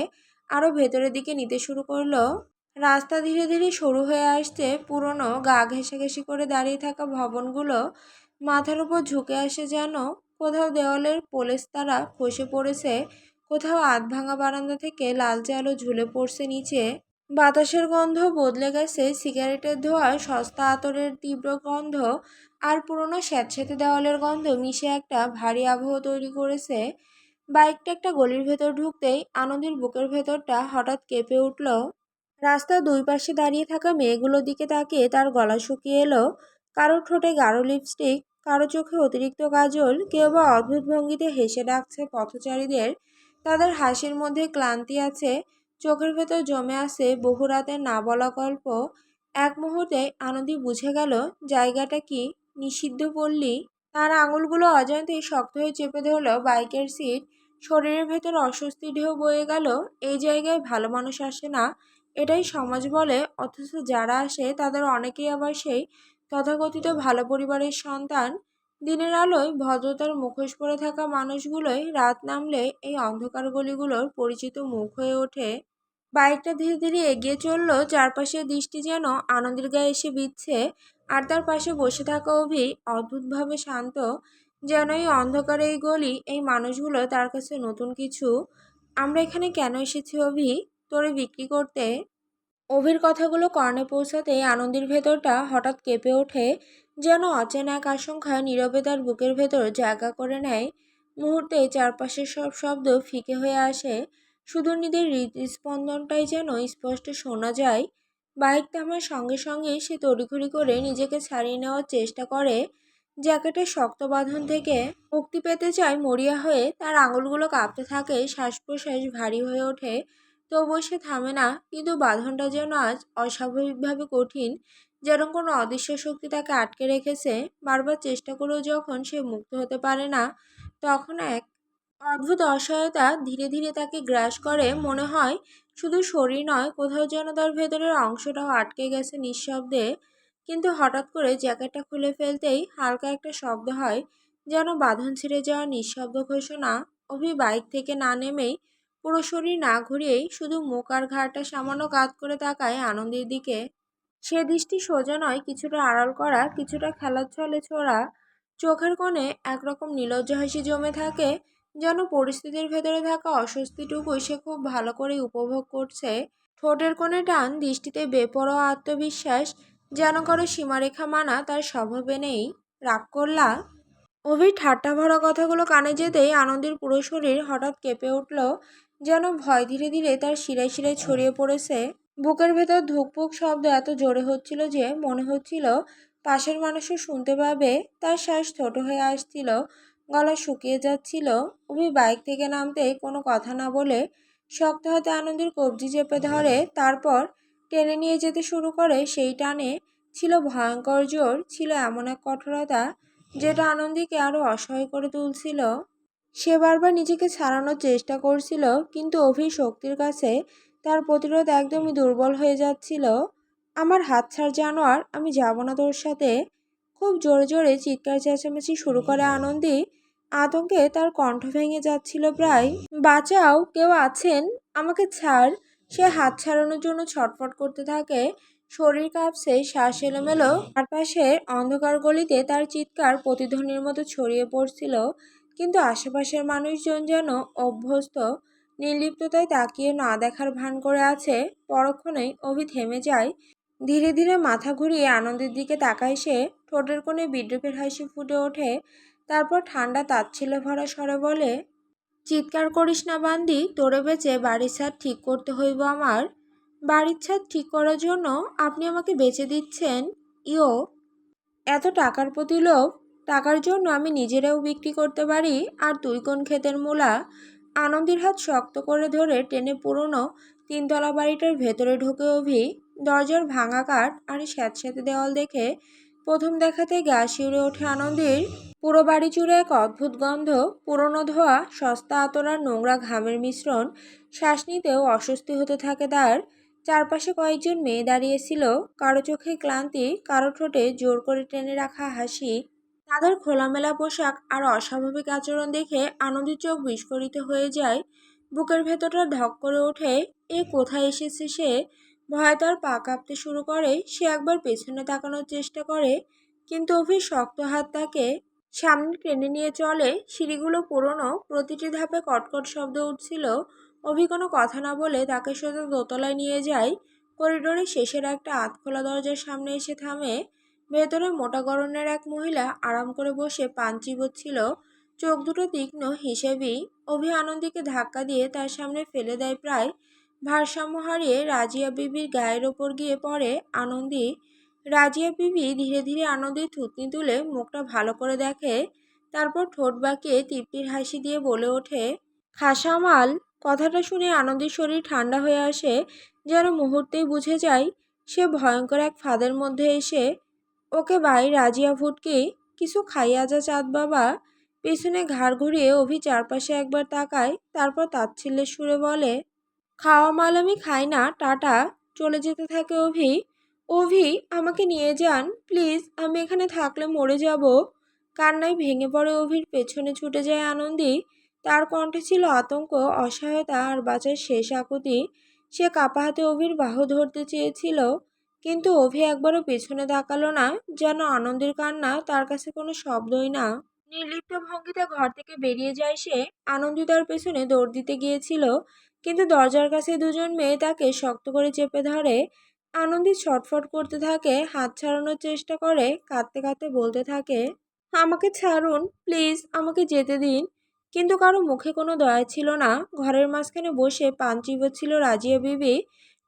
Speaker 1: আরো ভেতরের দিকে নিতে শুরু করলো। রাস্তা ধীরে ধীরে সরু হয়ে আসছে, পুরনো গা ঘেঁষাঘেঁষি করে দাঁড়িয়ে থাকা ভবনগুলো মাথার উপর ঝুঁকে আসে যেন। কোথাও দেওয়ালের পলেস্তারা খসে পড়েছে, কোথাও আধভাঙা বারান্দা থেকে লালচে আলো ঝুলে পড়ছে নিচে। বাতাসের গন্ধ বদলে গেছে, সিগারেটের ধোঁয়া, সস্তা আতরের তীব্র গন্ধ আর পুরনো স্যাঁতস্যাঁতে দেওয়ালের গন্ধ মিশে একটা ভারী আবহ তৈরি করেছে। বাইকটা একটা গলির ভেতর ঢুকতেই আনন্দের বুকের ভেতরটা হঠাৎ কেঁপে উঠল। রাস্তার দুই পাশে দাঁড়িয়ে থাকা মেয়েগুলোর দিকে তাকিয়ে তার গলা শুকিয়ে এলো। কারো ঠোঁটে গাঢ় লিপস্টিক, কারো চোখে অতিরিক্ত কাজল, কেউ বা অদ্ভুত ভঙ্গিতে হেসে ডাকছে পথচারীদের। তাদের হাসির মধ্যে ক্লান্তি আছে, চোখের ভেতর জমে আছে বহু রাতের না বলা গল্প। এক মুহূর্তে আনন্দী বুঝে গেল জায়গাটা কি, নিষিদ্ধ পল্লী। তার আঙুলগুলো অজান্তেই শক্ত হয়ে চেপে ধরল বাইকের সিট। শরীরের ভেতর অস্বস্তি ঢেউ বয়ে গেল। এই জায়গায় ভালো মানুষ আসে না, এটাই সমাজ বলে, অথচ যারা আসে তাদের অনেকেই আবার সেই তথাকথিত ভালো পরিবারের সন্তান। দিনের আলোয় ভদ্রতার মুখোশ পরে থাকা মানুষগুলোই রাত নামলে এই অন্ধকার গলিগুলোর পরিচিত মুখ হয়ে ওঠে। বাইকটা ধীরে ধীরে এগিয়ে চলল, চারপাশের দৃষ্টি যেন আনন্দের গায়ে এসে বিঁধছে। আর তার পাশে বসে থাকা অভি অদ্ভুতভাবে শান্ত, যেন এই অন্ধকারে এই গলি, এই মানুষগুলো তার কাছে নতুন কিছু। আমরা এখানে কেন এসেছি অভি? তোরে বিক্রি করতে? অভির কথাগুলো কর্ণে পৌঁছাতেই আনন্দের ভেতরটা হঠাৎ কেঁপে ওঠে, যেন অচেনা এক আশঙ্কা নীরবে তার বুকের ভেতর জায়গা করে নেয়। মুহূর্তে চারপাশের সব শব্দ ফিকে হয়ে আসে, শুধু নিজের হৃদস্পন্দনটাই যেন স্পষ্ট শোনা যায়। বাইক থামার সঙ্গে সঙ্গে সে তড়িঘড়ি করে নিজেকে ছাড়িয়ে নেওয়ার চেষ্টা করে, জ্যাকেটের শক্ত বাঁধন থেকে মুক্তি পেতে চায় মরিয়া হয়ে। তার আঙুলগুলো কাঁপতে থাকে, শ্বাস প্রশ্বাস ভারী হয়ে ওঠে, তবুও সে থামে না। কিন্তু বাঁধনটা যেন আজ অস্বাভাবিকভাবে কঠিন, যেন কোনো অদৃশ্য শক্তি তাকে আটকে রেখেছে। বারবার চেষ্টা করেও যখন সে মুক্ত হতে পারে না, তখন এক অদ্ভুত অসহায়তা ধীরে ধীরে তাকে গ্রাস করে। মনে হয় শুধু শরীর নয়, কোথাও যেন তার ভেতরের অংশটাও আটকে গেছে নিঃশব্দে। কিন্তু হঠাৎ করে জ্যাকেটটা খুলে ফেলতেই হালকা একটা শব্দ হয়, যেন বাঁধন ছিঁড়ে যাওয়ার নিঃশব্দ ঘোষণা। অভি বাইক থেকে না নেমেই, পুরো শরীর না ঘুরিয়েই শুধু মুখ আর ঘাড়টা সামান্য কাত করে তাকায় আনন্দের দিকে। সে দৃষ্টি সোজা নয়, কিছুটা আড়াল করা, কিছুটা খেলার ছলে ছোড়া। চোখের কোণে একরকম নির্লজ্জ হাসি জমে থাকে, যেন পরিস্থিতির ভেতরে থাকা অস্বস্তিটুকু সে খুব ভালো করে উপভোগ করছে। ঠোঁটের কোণে টান, দৃষ্টিতে বেপরোয়া আত্মবিশ্বাস, যেন কারো সীমারেখা মানা তার স্বভাবে নেই। রাগ করলা? অভির ঠাট্টা ভরা কথাগুলো কানে যেতেই আনন্দের পুরো শরীর হঠাৎ কেঁপে উঠল, যেন ভয় ধীরে ধীরে তার শিরায় শিরায় ছড়িয়ে পড়েছে। বুকের ভেতর ধুকপুক শব্দ এত জোরে হচ্ছিল যে মনে হচ্ছিল পাশের মানুষও শুনতে পাবে। তার শ্বাস ছোট হয়ে আসছিল, গলা শুকিয়ে যাচ্ছিল। অভি বাইক থেকে নামতেই কোনো কথা না বলে শক্ত হাতে আনন্দের কবজি চেপে ধরে, তারপর টেনে নিয়ে যেতে শুরু করে। সেই টানে ছিল ভয়ঙ্কর জোর, ছিল এমন এক কঠোরতা যেটা আনন্দীকে আরো অসহায় করে তুলছিল। সে বারবার নিজেকে ছাড়ানোর চেষ্টা করছিল, কিন্তু অভির শক্তির কাছে তার প্রতিরোধ একদমই দুর্বল হয়ে যাচ্ছিল। আমার হাত ছাড় জানোয়ার, আমি যাব না তোর সাথে। খুব জোরে জোরে চিৎকার চেঁচামেচি শুরু করে আনন্দী। আতঙ্কে তার কণ্ঠ ভেঙে যাচ্ছিল প্রায়। বাঁচাও, কেউ আছেন? আমাকে ছাড়। সে হাত ছাড়ানোর জন্য ছটফট করতে থাকে, শরীর কাঁপছে, শ্বাস এলোমেলো। চারপাশের অন্ধকার গলিতে তার চিৎকার প্রতিধ্বনির মতো ছড়িয়ে পড়ছিল, কিন্তু আশেপাশের মানুষজন যেন অভ্যস্ত নির্লিপ্ততায় তাকিয়ে না দেখার ভান করে আছে। পরক্ষণেই অভি থেমে যায়, ধীরে ধীরে মাথা ঘুরিয়ে আনন্দের দিকে তাকায় সে। ঠোঁটের কোণে বিদ্রুপের হাসি ফুটে ওঠে, তারপর ঠান্ডা তাচ্ছিল্য ভরা স্বরে বলে, চিৎকার করিস না বান্দি, তোরে বেঁচে বাড়ির ছাদ ঠিক করতে হইব আমার। বাড়ির ছাদ ঠিক করার জন্য আপনি আমাকে বেচে দিচ্ছেন? ইয়ো, এত টাকার প্রতি লোভ? টাকার জন্য আমি নিজেরাও বিক্রি করতে পারি। আর তুই কোন ক্ষেতের মূলা? আনন্দের হাত শক্ত করে ধরে টেনে পুরনো তিনতলা বাড়িটার ভেতরে ঢোকে অভি। দরজার ভাঙা কাঠ আর স্যাঁতস্যাঁতে দেওয়াল দেখে প্রথম দেখাতেই গা শিউরে ওঠে আনন্দের। পুরো বাড়ি জুড়ে এক অদ্ভুত গন্ধ, পুরনো ধোয়া, সস্তা আতর নোংরা ঘামের মিশ্রণ। শ্বাস নিতেও অস্বস্তি হতে থাকে তার। চারপাশে কয়েকজন মেয়ে দাঁড়িয়েছিল, কারো চোখে ক্লান্তি, কারো ঠোঁটে জোর করে টেনে রাখা হাসি। তাদের খোলামেলা পোশাক আর অস্বাভাবিক আচরণ দেখে আনন্দের চোখ বিস্ফোরিত হয়ে যায়। বুকের ভেতরটা ধক করে ওঠে। এ কোথায় এসেছে সে? ভয়ে তার পা কাঁপতে শুরু করে। সে একবার পেছনে তাকানোর চেষ্টা করে, কিন্তু অভির শক্ত হাত তাকে সামনে টেনে নিয়ে চলে। সিঁড়িগুলো পুরনো, প্রতিটি ধাপে কটকট শব্দ উঠছিল। অভি কোনো কথা না বলে তাকে সোজা দোতলায় নিয়ে যায়। করিডোরের শেষের একটা আধখোলা দরজার সামনে এসে থামে। ভেতরে মোটা গড়নের এক মহিলা আরাম করে বসে পান চিবোচ্ছিল, চোখ দুটো তীক্ষ্ণ হিসেবি। অভি আনন্দীকে ধাক্কা দিয়ে তার সামনে ফেলে দেয় প্রায়। ভারসাম্য হারিয়ে রাজিয়া বিবির গায়ের ওপর গিয়ে পড়ে আনন্দী। রাজিয়া বিবি ধীরে ধীরে আনন্দীর থুতনি তুলে মুখটা ভালো করে দেখে, তারপর ঠোঁট বাঁকিয়ে তৃপ্তির হাসি দিয়ে বলে ওঠে, খাসামাল। কথাটা শুনে আনন্দীর শরীর ঠান্ডা হয়ে আসে, যেন মুহূর্তেই বুঝে যায় সে ভয়ঙ্কর এক ফাঁদের মধ্যে এসে। ওকে ভাই রাজিয়া ফুটকি, কিছু খাইয়া যা চাঁদ বাবা। পেছনে ঘাড় ঘুরিয়ে অভি চারপাশে একবার তাকায়, তারপর তাচ্ছিল্যের সুরে বলে, খাওয়া মাল আমি খাই না, টাটা। চলে যেতে থাকে অভি। অভি, আমাকে নিয়ে যান প্লিজ, আমি এখানে থাকলে মরে যাব। কান্নায় ভেঙে পড়ে অভির পেছনে ছুটে যায় আনন্দী। তার কণ্ঠে ছিল আতঙ্ক, অসহায়তা আর বাঁচার শেষ আকুতি। সে কাপা হাতে অভির বাহু ধরতে চেয়েছিল, কিন্তু অভি একবারও পেছনে তাকালো না, যেন আনন্দের কান্না তার কাছে কোনো শব্দই না। নির্লিপ্ত ভঙ্গিতে ঘর থেকে বেরিয়ে যায় সে। আনন্দী তার পেছনে দৌড় দিতে গিয়েছিল, কিন্তু দরজার কাছে দুজন মেয়ে তাকে শক্ত করে চেপে ধরে। আনন্দী ছটফট করতে থাকে, হাত ছাড়ানোর চেষ্টা করে, কাঁদতে কাঁদতে বলতে থাকে, আমাকে ছাড়ুন প্লিজ, আমাকে যেতে দিন। কিন্তু কারো মুখে কোনো দয়া ছিল না। ঘরের মাঝখানে বসে পান চিবোচ্ছিল রাজিয়া বিবি।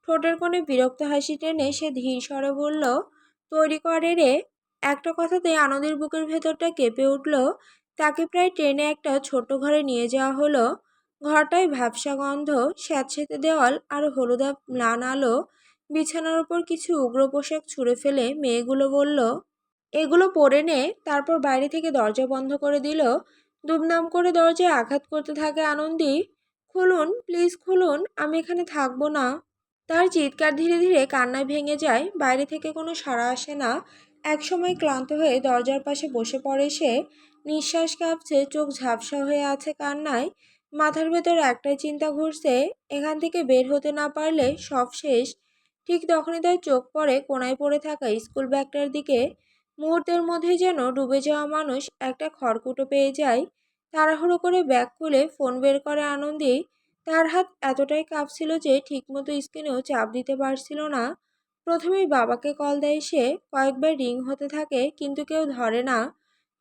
Speaker 1: ঠোঁটের কোণে বিরক্ত হাসি টেনে সে ধীর স্বরে বলল, তৈরি করে রে। একটা কথাতে আনন্দের বুকের ভেতরটা কেঁপে উঠল। তাকে প্রায় টেনে একটা ছোট্ট ঘরে নিয়ে যাওয়া হলো। ঘরটায় ভ্যাপসা গন্ধ, স্যাঁতসেঁতে দেওয়াল আর হলুদাভ ম্লান আলো। বিছানার ওপর কিছু উগ্র পোশাক ছুঁড়ে ফেলে মেয়েগুলো বলল, এগুলো পরে নে। তারপর বাইরে থেকে দরজা বন্ধ করে দিল। দুমদাম করে দরজায় আঘাত করতে থাকে আনন্দী। খুলুন প্লিজ, খুলুন, আমি এখানে থাকবো না। তার চিৎকার ধীরে ধীরে কান্নায় ভেঙে যায়। বাইরে থেকে কোনো সাড়া আসে না। একসময় ক্লান্ত হয়ে দরজার পাশে বসে পড়ে সে। নিঃশ্বাস কাঁপছে, চোখ ঝাপসা হয়ে আছে কান্নায়। মাথার ভেতর একটাই চিন্তা ঘুরছে, এখান থেকে বের হতে না পারলে সব শেষ। ঠিক তখনই তার চোখ পড়ে কোনায় পড়ে থাকা স্কুল ব্যাগটার দিকে। মুহূর্তের মধ্যেই যেন ডুবে যাওয়া মানুষ একটা খড়কুটো পেয়ে যায়। তাড়াহুড়ো করে ব্যাগ খুলে ফোন বের করে আনন্দী। তার হাত এতটাই কাঁপছিল যে ঠিকমতো স্ক্রিনেও চাপ দিতে পারছিল না। প্রথমেই বাবাকে কল দেয় সে। কয়েকবার রিং হতে থাকে, কিন্তু কেউ ধরে না।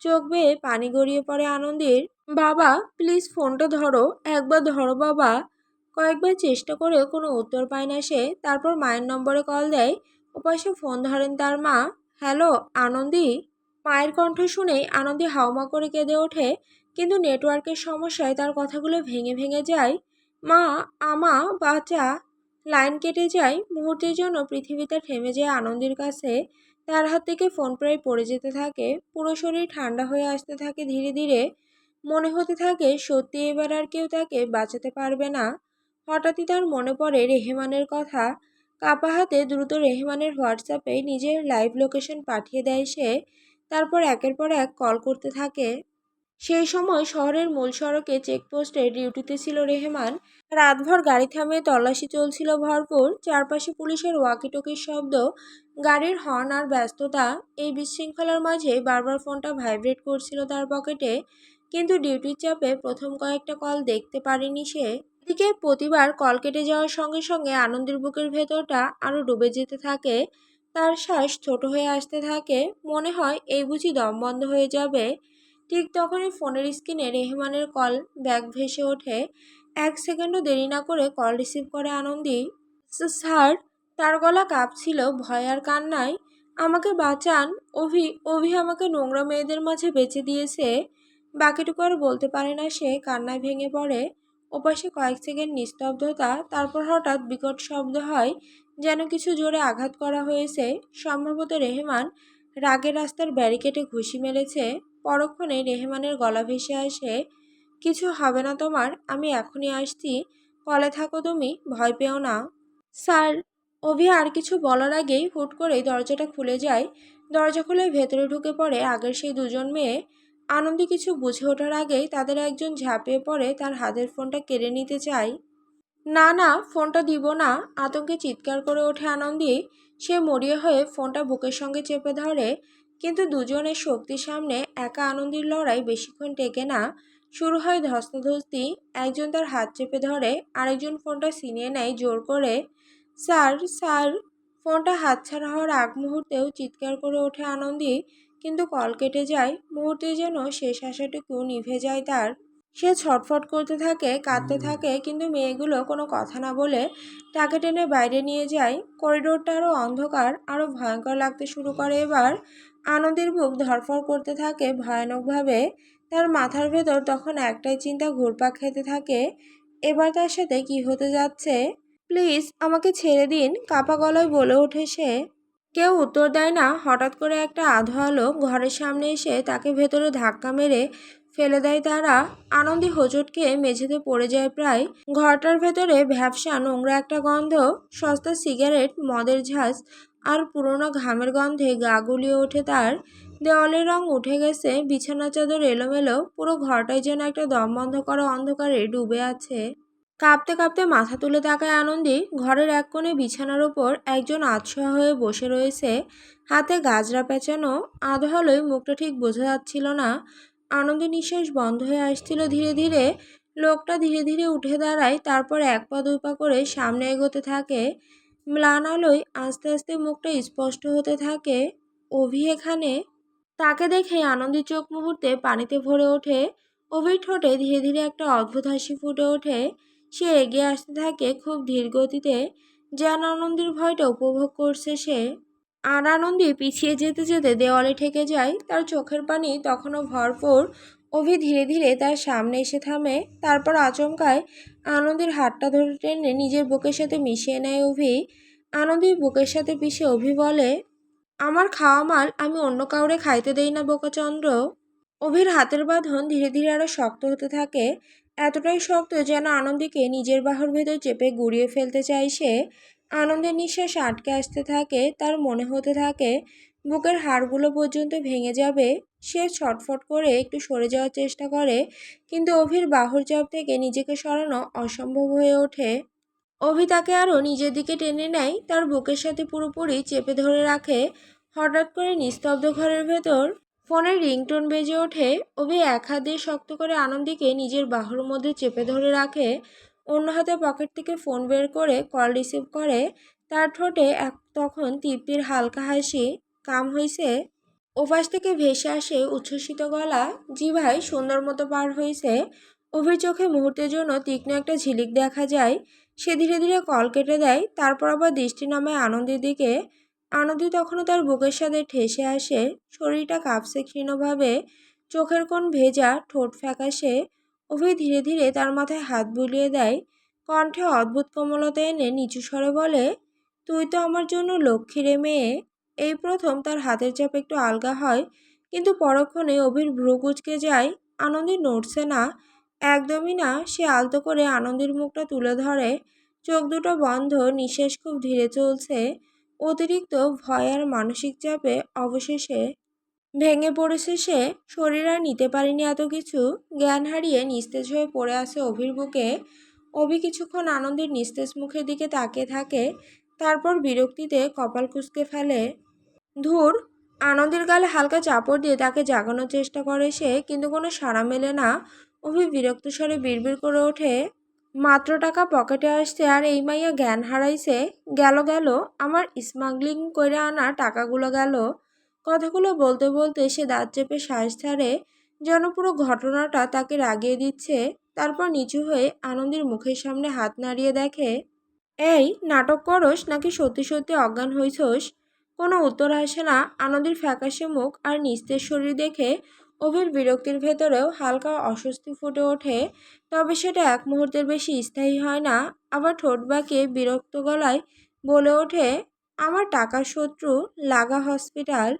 Speaker 1: চোখ বেয়ে পানি গড়িয়ে পড়ে আনন্দীর। বাবা প্লিজ ফোনটা ধরো, একবার ধরো বাবা। কয়েকবার চেষ্টা করেও কোনো উত্তর পায় না সে। তারপর মায়ের নম্বরে কল দেয়। ওপাশে ফোন ধরেন তার মা। হ্যালো আনন্দী। মায়ের কণ্ঠ শুনেই আনন্দী হাউমা করে কেঁদে ওঠে, কিন্তু নেটওয়ার্কের সমস্যায় তার কথাগুলো ভেঙে ভেঙে যায়। মা, আমা, বাঁচা। লাইন কেটে যায়। মুহূর্তের জন্য পৃথিবীতে থেমে যায় আনন্দীর কাছে। তার হাত থেকে ফোন প্রায় পড়ে যেতে থাকে। পুরো শরীর ঠান্ডা হয়ে আসতে থাকে ধীরে ধীরে। মনে হতে থাকে সত্যি এবার আর কেউ তাকে বাঁচাতে পারবে না। হঠাৎই তার মনে পড়ে রেহমানের কথা। কাপা হাতে দ্রুত রেহমানের হোয়াটসঅ্যাপে নিজের লাইভ লোকেশন পাঠিয়ে দেয় সে। তারপর একের পর এক কল করতে থাকে। সেই সময় শহরের মূল সড়কে চেকপোস্টে ডিউটিতে ছিল রেহমান। রাতভর গাড়ি থামিয়ে তল্লাশি চলছিল ভরপুর। চারপাশে পুলিশের ওয়াকিটকির শব্দ, গাড়ির হর্ন আর ব্যস্ততা। এই বিশৃঙ্খলার মাঝে বারবার ফোনটা ভাইব্রেট করছিল তার পকেটে, কিন্তু ডিউটির চাপে প্রথম কয়েকটা কল দেখতে পারেনি সে। এদিকে প্রতিবার কল কেটে যাওয়ার সঙ্গে সঙ্গে আনন্দের বুকের ভেতরটা আরও ডুবে যেতে থাকে। তার শ্বাস ছোট হয়ে আসতে থাকে। মনে হয় এই বুঝি দম বন্ধ হয়ে যাবে। ঠিক তখনই ফোনের স্ক্রিনে রেহমানের কল ব্যাগ ভেসে ওঠে। এক সেকেন্ডও দেরি না করে কল রিসিভ করে আনন্দী। স্যার। তার গলা কাঁপছিল ভয় আর কান্নায়। আমাকে বাঁচান। অভি, অভি আমাকে নোংরা মেয়েদের মাঝে বেচে দিয়েছে। বাকিটুকু আর বলতে পারে না সে, কান্নায় ভেঙে পড়ে। ওপাশে কয়েক সেকেন্ড নিস্তব্ধতা, তারপর হঠাৎ বিকট শব্দ হয়, যেন কিছু জোরে আঘাত করা হয়েছে। সম্ভবত রেহমান রাগে রাস্তার ব্যারিকেডে ঘুষি মেরেছে। পরক্ষণে রেহমানের গলা ভেসে আসে, কিছু হবে না তোমার, আমি এখনই আসছি, কলে থাকো তুমি, ভয় পেও না। স্যার। অভি আর কিছু বলার আগেই হুট করেই দরজাটা খুলে যায়। দরজা খুলে ভেতরে ঢুকে পড়ে আগের সেই দুজন মেয়ে। আনন্দি কিছু বুঝে ওঠার আগেই তাদের একজন ঝাঁপিয়ে পড়ে তার হাতের ফোনটা কেড়ে নিতে চায়। না না, ফোনটা দিব না, আতঙ্কে চিৎকার করে ওঠে আনন্দি। সে মরিয়া হয়ে ফোনটা বুকের সঙ্গে চেপে ধরে, কিন্তু দুজনের শক্তির সামনে একা আনন্দির লড়াই বেশিক্ষণ টেকে না। শুরু হয় ধস্তাধস্তি। একজন তার হাত চেপে ধরে, আরেকজন ফোনটা ছিনিয়ে নেয় জোর করে। Sir, sir. ফোনটা হাতছাড়া হওয়ার আগ মুহূর্তেও চিৎকার করে ওঠে আনন্দি, কিন্তু কল কেটে যায়। মুহূর্তে যেন শেষ আশাটুকু নিভে যায় তার। সে ছটফট করতে থাকে, কাঁদতে থাকে, কিন্তু মেয়েগুলো কোনো কথা না বলে তাকে টেনে বাইরে নিয়ে যায়। করিডোরটা আরও অন্ধকার, আরও ভয়ঙ্কর লাগতে শুরু করে এবার। আনন্দের বুক ধড়ফড় করতে থাকে ভয়ানকভাবে। তার মাথার ভেতর তখন একটাই চিন্তা ঘুরপাক খেতে থাকে, এবার তার সাথে কি হতে যাচ্ছে। প্লিজ আমাকে ছেড়ে দিন, কাপা গলায় বলে ওঠে সে। কেউ উত্তর দেয় না। হঠাৎ করে একটা আধো আলো ঘরের সামনে এসে তাকে ভেতরে ধাক্কা মেরে ফেলে দেয় তারা। আনন্দী হোঁচট খেয়ে মেঝেতে পড়ে যায় প্রায়। ঘরটার ভেতরে ভ্যাপসা নোংরা একটা গন্ধ, সস্তা সিগারেট, মদের ঝাঁজ আর পুরনো ঘামের গন্ধে গা গুলিয়ে ওঠে তার। দেওয়ালের রং উঠে গেছে, বিছানা চাদর এলোমেলো, পুরো ঘরটাই যেন একটা দম বন্ধ করা অন্ধকারে ডুবে আছে। কাঁপতে কাঁপতে মাথা তুলে তাকায় আনন্দী। ঘরের এক কোণে বিছানার ওপর একজন আতশোয়া হয়ে বসে রয়েছে, হাতে গাজরা পেঁচানো। আধো আলোয় মুখটা ঠিক বোঝা যাচ্ছিল না। আনন্দী নিঃশ্বাস বন্ধ হয়ে আসছিল ধীরে ধীরে। লোকটা ধীরে ধীরে উঠে দাঁড়ায়, তারপর এক পা দুই পা করে সামনে এগোতে থাকে। ম্লান আলোয় আস্তে আস্তে মুখটা স্পষ্ট হতে থাকে। অভি এখানে। তাকে দেখে আনন্দীর চোখ মুহূর্তে পানিতে ভরে ওঠে। অভির ঠোঁটে ধীরে ধীরে একটা অদ্ভুত হাসি ফুটে ওঠে। সে এগিয়ে আসতে থাকে খুব ধীর গতিতে, যেন আনন্দীর ভয়টা উপভোগ করছে সে। আর আনন্দী পিছিয়ে যেতে যেতে দেওয়ালে ঠেকে যায়, তার চোখের পানি তখনও ভরপুর। অভি ধীরে ধীরে তার সামনে এসে থামে, তারপর আচমকায় আনন্দীর হাতটা ধরে টেনে নিজের বুকের সাথে মিশিয়ে নেয় অভি। আনন্দীর বুকের সাথে পিষে অভি বলে, আমার খাওয়া মাল আমি অন্য কাউরে খাইতে দেই না বোকাচন্দ্র। অভির হাতের বাঁধন ধীরে ধীরে আরো শক্ত হতে থাকে, এতটাই শক্ত যেন আনন্দীকে নিজের বাহুর ভেতর চেপে গুড়িয়ে ফেলতে চায় সে। আনন্দের নিঃশ্বাস আটকে আসতে থাকে, তার মনে হতে থাকে বুকের হাড়গুলো পর্যন্ত ভেঙে যাবে। সে ছটফট করে একটু সরে যাওয়ার চেষ্টা করে, কিন্তু অভির বাহুর চাপ থেকে নিজেকে সরানো অসম্ভব হয়ে ওঠে। অভি তাকে আরও নিজের দিকে টেনে নেয়, তার বুকের সাথে পুরোপুরি চেপে ধরে রাখে। হঠাৎ করে নিস্তব্ধ ঘরের ভেতর ফোনের রিংটোন বেজে ওঠে। অভি এক হাত দিয়ে শক্ত করে আনন্দীকে নিজের বাহুর মধ্যে চেপে ধরে রাখে, অন্য হাতে পকেট থেকে ফোন বের করে কল রিসিভ করে। তার ঠোঁটে তখন তৃপ্তির হালকা হাসি। কাম হইছে। ওপাশ থেকে ভেসে আসে উচ্ছ্বসিত গলা, জিভায় সুন্দর মতো পার হয়েছে। অভির চোখে মুহূর্তের জন্য তীক্ষ্ণ একটা ঝিলিক দেখা যায়। সে ধীরে ধীরে কল কেটে দেয়, তারপর আবার দৃষ্টি নামায় আনন্দের দিকে। আনন্দী তখনও তার বুকের সাথে ঠেসে আসে, শরীরটা কাঁপছে ক্ষীণভাবে, চোখের কোণ ভেজা, ঠোঁট ফ্যাকাশে। অভি ধীরে ধীরে তার মাথায় হাত বুলিয়ে দেয়, কণ্ঠে অদ্ভুত কোমলতা এনে নিচু স্বরে বলে, তুই তো আমার জন্য লক্ষ্মী রে মেয়ে। এই প্রথম তার হাতের চাপ একটু আলগা হয়, কিন্তু পরক্ষণে অভির ভ্রু কুঁচকে যায়। আনন্দী নড়ছে না, একদমই না। সে আলতো করে আনন্দীর মুখটা তুলে ধরে, চোখ দুটো বন্ধ, নিঃশ্বাস খুব ধীরে চলছে। অতিরিক্ত ভয় আর মানসিক চাপে অবশেষে ভেঙে পড়েছে সে। শরীর আর নিতে পারেনি এত কিছু। জ্ঞান হারিয়ে নিস্তেজ হয়ে পড়ে আছে অভির বুকে। অভি কিছুক্ষণ আনন্দের নিস্তেজ মুখের দিকে তাকিয়ে থাকে, তারপর বিরক্তিতে কপাল কুঁচকে ফেলে। ধুর। আনন্দের গালে হালকা চাপড় দিয়ে তাকে জাগানোর চেষ্টা করে সে, কিন্তু কোনো সাড়া মেলে না। অভি বিরক্ত স্বরে বিড়বিড় করে ওঠে, মাত্র টাকা পকেটে আসছে আর এই মাইয়া জ্ঞান হারাইছে। গেল গেল, আমার স্মাগলিং করে আনা টাকাগুলো গেল। কথাগুলো বলতে বলতে সে দাঁত চেপে শ্বাস ছাড়ে, যেন পুরো ঘটনাটা তাকে রাগিয়ে দিচ্ছে। তারপর নিচু হয়ে আনন্দের মুখের সামনে হাত নাড়িয়ে দেখে, এই নাটক করস নাকি সত্যি সত্যি অজ্ঞান হইছস? কোনো উত্তর আসে না। আনন্দের ফ্যাকাশে মুখ আর নিস্তেজ শরীর দেখে অভির বিরক্তির ভেতরেও হালকা অস্বস্তি ফুটে ওঠে। তবে সেটা এক মুহূর্তের বেশি স্থায়ী হয় না। আবার ঠোঁট বাঁকিয়ে বিরক্ত গলায় বলে ওঠে, আমার টাকার শত্রু লাগা হসপিটাল।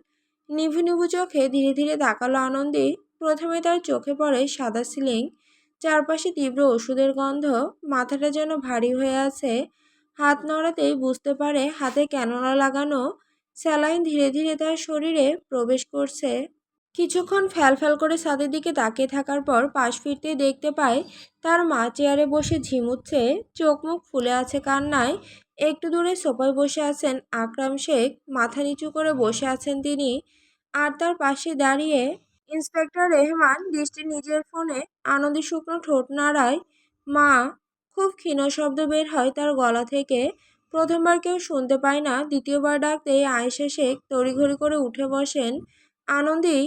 Speaker 1: নিভু নিভু চোখে ধীরে ধীরে তাকালো আনন্দী। প্রথমে তার চোখে পড়ে সাদা সিলিং, চারপাশে তীব্র ওষুধের গন্ধ, মাথাটা যেন ভারী হয়ে আছে। হাত নড়াতেই বুঝতে পারে হাতে ক্যানোলা লাগানো। স্যালাইন ধীরে ধীরে তার শরীরে প্রবেশ করছে। কিছুক্ষণ ফ্যাল করে ছাদের দিকে তাকিয়ে থাকার পর পাশ ফিরতেই দেখতে পায় তার মা চেয়ারে বসে ঝিমুচ্ছে, চোখ মুখ ফুলে আছে কান্নায়। একটু দূরে সোফায় বসে আছেন আকরাম শেখ, মাথা নিচু করে বসে আছেন তিনি। আর তার পাশে দাঁড়িয়ে ইন্সপেক্টর রেহমান, দৃষ্টি নিজের ফোনে। আনন্দী শুকনো ঠোঁট নাড়ায়। মা। খুব ক্ষীণ শব্দ বের হয় তার গলা থেকে। প্রথমবার কেউ শুনতে পায় না, দ্বিতীয়বার ডাকতেই আয়েশা শেখ তড়িঘড়ি করে উঠে বসেন। আনন্দী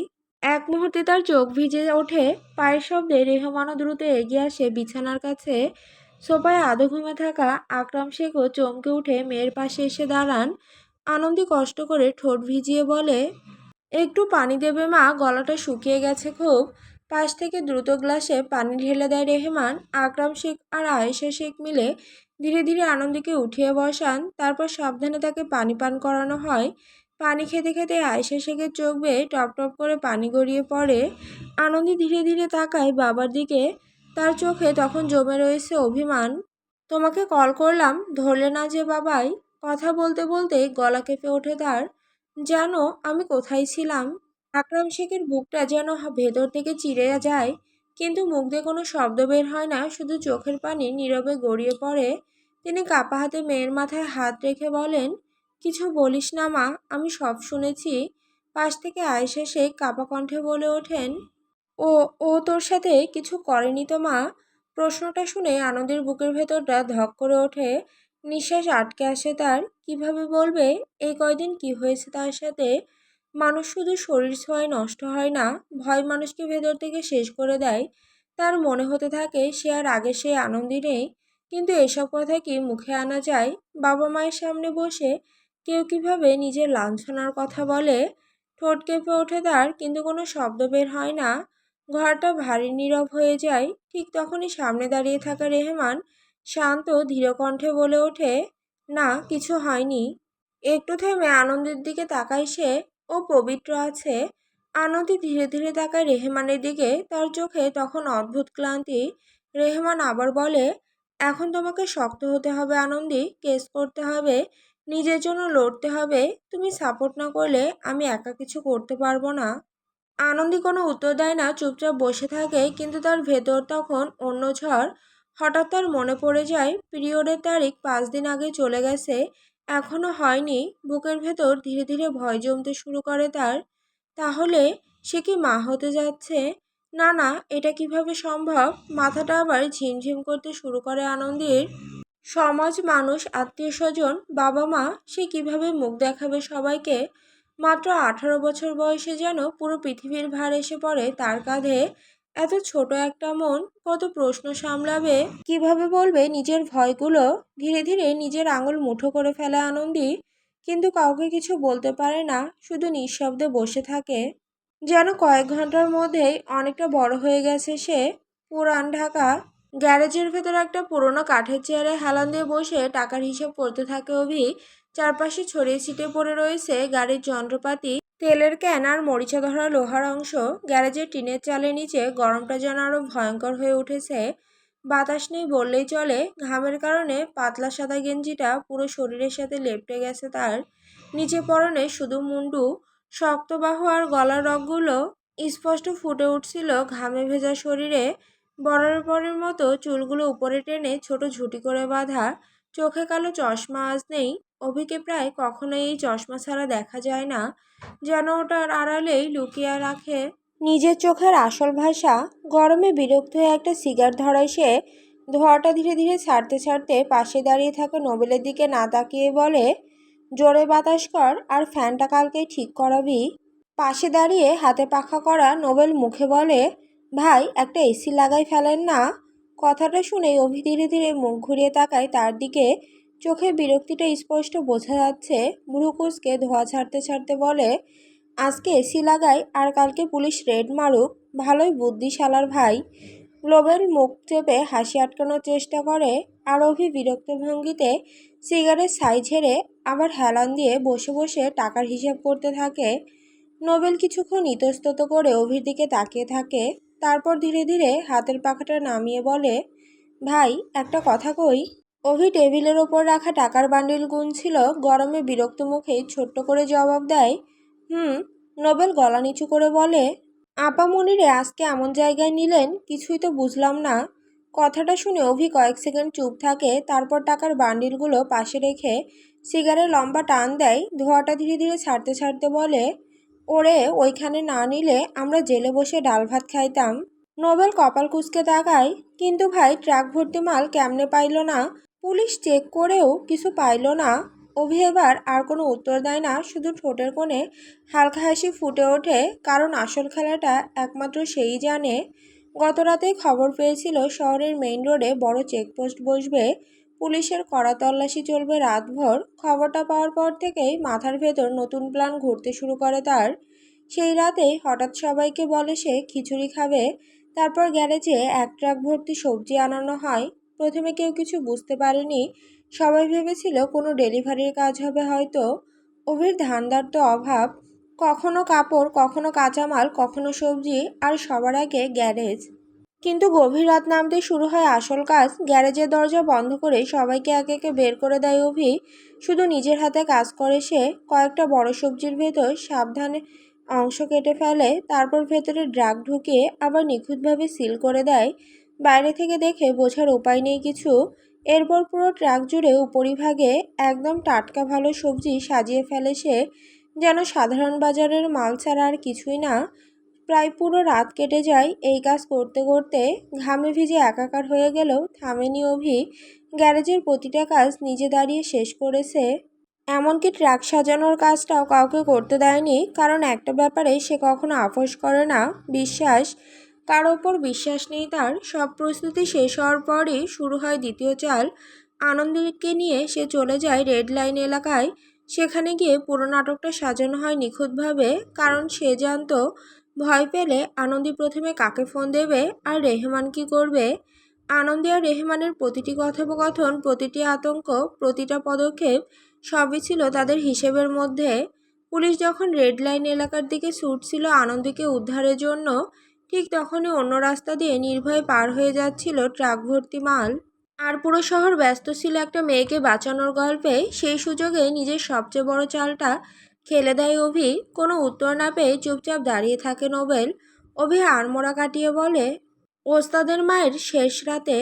Speaker 1: এক মুহূর্তে তার চোখ ভিজে ওঠে। পায়ের শব্দে রেহমানও দ্রুত এগিয়ে আসে বিছানার কাছে। সোফায় আধো ঘুমে থাকা আকরাম শেখও চমকে উঠে মেয়ের পাশে এসে দাঁড়ান। আনন্দী কষ্ট করে ঠোঁট ভিজিয়ে বলে, একটু পানি দেবে মা, গলাটা শুকিয়ে গেছে খুব। পাশ থেকে দ্রুত গ্লাসে পানি ঢেলে দেয় রেহমান। আকরাম শেখ আর আয়েশা শেখ মিলে ধীরে ধীরে আনন্দীকে উঠিয়ে বসান। তারপর সাবধানে তাকে পানি পান করানো হয়। পানি খেতে খেতে আয়েশা শেখের চোখ বেয়ে টপ টপ করে পানি গড়িয়ে পড়ে। আনন্দী ধীরে ধীরে তাকায় বাবার দিকে। তার চোখে তখন জমে রয়েছে অভিমান। তোমাকে কল করলাম, ধরলে না যে বাবাই। কথা বলতে বলতেই গলা কেঁপে ওঠে তার। জানো আমি কোথায় ছিলাম? আকরাম শেখের বুকটা যেন ভেতর থেকে চিরে যায়, কিন্তু মুখ দিয়ে কোনো শব্দ বের হয় না, শুধু চোখের পানি নীরবে গড়িয়ে পড়ে। তিনি কাপা হাতে মেয়ের মাথায় হাত রেখে বলেন, কিছু বলিস না মা, আমি সব শুনেছি। পাশ থেকে আয়েশা শেখ কাপা কণ্ঠে বলে ওঠেন, ও ও তোর সাথে কিছু করেনি তো মা? প্রশ্নটা শুনে আনন্দের বুকের ভেতরটা ধক করে ওঠে। নিঃশ্বাস আটকে আসে তার। কিভাবে বলবে এই কয়দিন কি হয়েছে তার সাথে? মানুষ শুধু শরীর ছোঁয়ায় নষ্ট হয় না, ভয় মানুষকে ভেতর থেকে শেষ করে দেয়। তার মনে হতে থাকে সে আর আগে সেই আনন্দী নেই। কিন্তু এসব কথা কি মুখে আনা যায়? বাবা মায়ের সামনে বসে কেউ কিভাবে নিজের লাঞ্ছনার কথা বলে? ঠোঁট কেঁপে ওঠে তার, কিন্তু কোনো শব্দ বের হয় না। ঘরটা ভারী নীরব হয়ে যায়। ঠিক তখনই সামনে দাঁড়িয়ে থাকা রেহমান শান্ত ধীর কণ্ঠে বলে ওঠে, না কিছু হয়নি। একটু থেমে আনন্দের দিকে তাকায় সে। ও পবিত্র আছে। আনন্দী ধীরে ধীরে তাকায় রেহমানের দিকে, তার চোখে তখন অদ্ভুত ক্লান্তি। রেহমান আবার বলে, এখন তোমাকে শক্ত হতে হবে আনন্দী, কেস করতে হবে, নিজের জন্য লড়তে হবে। তুমি সাপোর্ট না করলে আমি একা কিছু করতে পারবো না। আনন্দী কোনো উত্তর দেয় না, চুপচাপ বসে থাকে, কিন্তু তার ভেতর তখন অন্য ঝড়। হঠাৎ তার মনে পড়ে যায় পিরিয়ডের তারিখ 5 দিন আগে চলে গেছে, এখনো হয়নি। বুকের ভেতর ধীরে ধীরে ভয় জমতে শুরু করে তার। তাহলে সে কি মা হতে যাচ্ছে? না না, এটা কিভাবে সম্ভব? মাথাটা আবার ঝিমঝিম করতে শুরু করে আনন্দীর। সমাজ, মানুষ, আত্মীয় স্বজন, বাবা মা, সে কিভাবে মুখ দেখাবে সবাইকে? মাত্র 18 বছর বয়সে যেন পুরো পৃথিবীর ভার এসে পড়ে তার কাঁধে। এত ছোট একটা মন, কত প্রশ্ন সামলাবে, কিভাবে বলবে নিজের ভয়গুলো? ধীরে ধীরে নিজের আঙুল মুঠো করে ফেলে আনন্দী, কিন্তু কাউকে কিছু বলতে পারে না, শুধু নিঃশব্দে বসে থাকে। যেন কয়েক ঘন্টার মধ্যেই অনেকটা বড় হয়ে গেছে সে। পুরান ঢাকা গ্যারেজের ভেতর একটা পুরোনো কাঠের চেয়ারে হেলান দিয়ে বসে টাকার হিসাব করতে থাকে অভি। চারপাশে ছড়িয়ে ছিটিয়ে পড়ে রয়েছে গাড়ির যন্ত্রপাতি, তেলের ক্যান আর মরিচা ধরা লোহার অংশ। গ্যারেজের টিনের চালের নিচে গরমটা যেন আরো ভয়ঙ্কর হয়ে উঠেছে। বাতাস নেই বললেই চলে, ঘামের কারণে পাতলা সাদা গেঞ্জিটা পুরো শরীরের সাথে লেপ্টে গেছে তার। নিচে পরনে শুধু মুন্ডু, শক্ত বাহু আর গলার রগগুলো স্পষ্ট ফুটে উঠছিল ঘামে ভেজা শরীরে। বরাবরের মতো চুলগুলো উপরে টেনে ছোট ঝুঁটি করে বাঁধা, চোখে কালো চশমা আজ নেই। অভিকে প্রায় কখনোই এই চশমা ছাড়া দেখা যায় না, যেন ওটার আড়ালেই লুকিয়ে রাখে নিজের চোখের আসল ভাষা। গরমে বিরক্ত হয়ে একটা সিগারেট ধরায় সে। ধোঁয়াটা ধীরে ধীরে ছাড়তে ছাড়তে পাশে দাঁড়িয়ে থাকা নোবেলের দিকে না তাকিয়ে বলে, জোরে বাতাস কর আর ফ্যানটা কালকেই ঠিক করাবি। পাশে দাঁড়িয়ে হাতে পাখা করা নোবেল মুখে বলে, ভাই একটা এসি লাগাই ফেলেন না। কথাটা শুনেই অভি ধীরে ধীরে মুখ ঘুরিয়ে তাকায় তার দিকে। চোখে বিরক্তিটা স্পষ্ট বোঝা যাচ্ছে। ভ্রু কুঁচকে ধোঁয়া ছাড়তে ছাড়তে বলে, আজকে এসি লাগাই আর কালকে পুলিশ রেড মারুক। ভালোই বুদ্ধি শালার ভাই। গ্লোবেল মুখ চেপে হাসি আটকানোর চেষ্টা করে, আর অভি বিরক্ত ভঙ্গিতে সিগারেট ছাই ঝেড়ে আবার হেলান দিয়ে বসে বসে টাকার হিসাব করতে থাকে। নোবেল কিছুক্ষণ ইতস্তত করে অভির দিকে তাকিয়ে থাকে, তারপর ধীরে ধীরে হাতের পাখাটা নামিয়ে বলে, ভাই একটা কথা কই। অভি টেবিলের ওপর রাখা টাকার বান্ডিল গুনছিল, গরমে বিরক্ত মুখেই ছোট্ট করে জবাব দেয়, হুম। নোবেল গলা নিচু করে বলে, আপামনিরে আজকে এমন জায়গায় নিলেন, কিছুই তো বুঝলাম না। কথাটা শুনে অভি কয়েক সেকেন্ড চুপ থাকে, তারপর টাকার বান্ডিলগুলো পাশে রেখে সিগারেট লম্বা টান দেয়, ধোঁয়াটা ধীরে ধীরে ছাড়তে ছাড়তে বলে, ওরে ওইখানে না নিলে আমরা জেলে বসে ডাল ভাত খাইতাম। নোবেল কপাল কুঁচকে তাকায়, কিন্তু ভাই ট্রাক ভর্তি মাল কেমনে পাইল না? পুলিশ চেক করেও কিছু পাইল না। অভি এবার আর কোনো উত্তর দেয় না, শুধু ঠোঁটের কোণে হালকা হাসি ফুটে ওঠে, কারণ আসল খেলাটা একমাত্র সেই জানে। গত রাতেই খবর পেয়েছিল শহরের মেইন রোডে বড় চেকপোস্ট বসবে, পুলিশের কড়া তল্লাশি চলবে রাতভর। খবরটা পাওয়ার পর থেকেই মাথার ভেতর নতুন প্ল্যান ঘুরতে শুরু করে তার। সেই রাতেই হঠাৎ সবাইকে বলে সে খিচুড়ি খাবে, তারপর গ্যারেজে এক ট্রাক ভর্তি সবজি আনানো হয়। প্রথমে কেউ কিছু বুঝতে পারেনি, সবাই ভেবেছিল কোনো ডেলিভারির কাজ হবে হয়তো। অভির ধান্দার তো অভাব, কখনো কাপড়, কখনো কাঁচামাল, কখনো সবজি, আর সবার আগে গ্যারেজ। কিন্তু গভীর রাত নামতে শুরু হয় আসল কাজ। গ্যারেজের দরজা বন্ধ করে সবাইকে একে একে বের করে দেয় অভি। শুধু নিজের হাতে কাজ করে সে। কয়েকটা বড় সবজির ভেতর সাবধানে অংশ কেটে ফেলে, তারপর ভেতরে ড্রাগ ঢুকিয়ে আবার নিখুঁতভাবে সিল করে দেয়। বাইরে থেকে দেখে বোঝার উপায় নেই কিছু। এরপর পুরো ট্রাক জুড়ে উপরিভাগে একদম টাটকা ভালো সবজি সাজিয়ে ফেলে সে, যেন সাধারণ বাজারের মাল ছাড়া আর কিছুই না। প্রায় পুরো রাত কেটে যায় এই কাজ করতে করতে। ঘামে ভিজে একাকার হয়ে গেলেও থামেনি অভি। গ্যারেজের প্রতিটা কাজ নিজে দাঁড়িয়ে শেষ করেছে। এমনকি ট্রাক সাজানোর কাজটাও কাউকে করতে দেয়নি, কারণ একটা ব্যাপারে সে কখনো আপোস করে না, বিশ্বাস। কারো ওপর বিশ্বাস নেই তার। সব প্রস্তুতি শেষ হওয়ার পরই শুরু হয় দ্বিতীয় চাল। আনন্দকে নিয়ে সে চলে যায় রেড লাইন এলাকায়। সেখানে গিয়ে পুরো নাটকটা সাজানো হয় নিখুঁতভাবে, কারণ সে জানতো ভয় পেলে আনন্দী প্রথমে কাকে ফোন দেবে আর রেহমান কি করবে। আনন্দী আর রেহমানের প্রতিটি কথোপকথন, প্রতিটি আতঙ্ক, প্রতিটা পদক্ষেপ, সবই ছিল তাদের হিসেবের মধ্যে। পুলিশ যখন রেড লাইন এলাকার দিকে ছুটছিল আনন্দীকে উদ্ধারের জন্য, ঠিক তখনই অন্য রাস্তা দিয়ে নির্ভয়ে পার হয়ে যাচ্ছিল ট্রাক ভর্তি মাল। আর পুরো শহর ব্যস্ত ছিল একটা মেয়েকে বাঁচানোর গল্পে। সেই সুযোগে নিজের সবচেয়ে বড় চালটা খেলে দেয় অভি। কোনো উত্তর না পেয়ে চুপচাপ দাঁড়িয়ে থাকে নোবেল। অভি আড়মোড়া কাটিয়ে বলে, ওস্তাদের মায়ের শেষ রাতে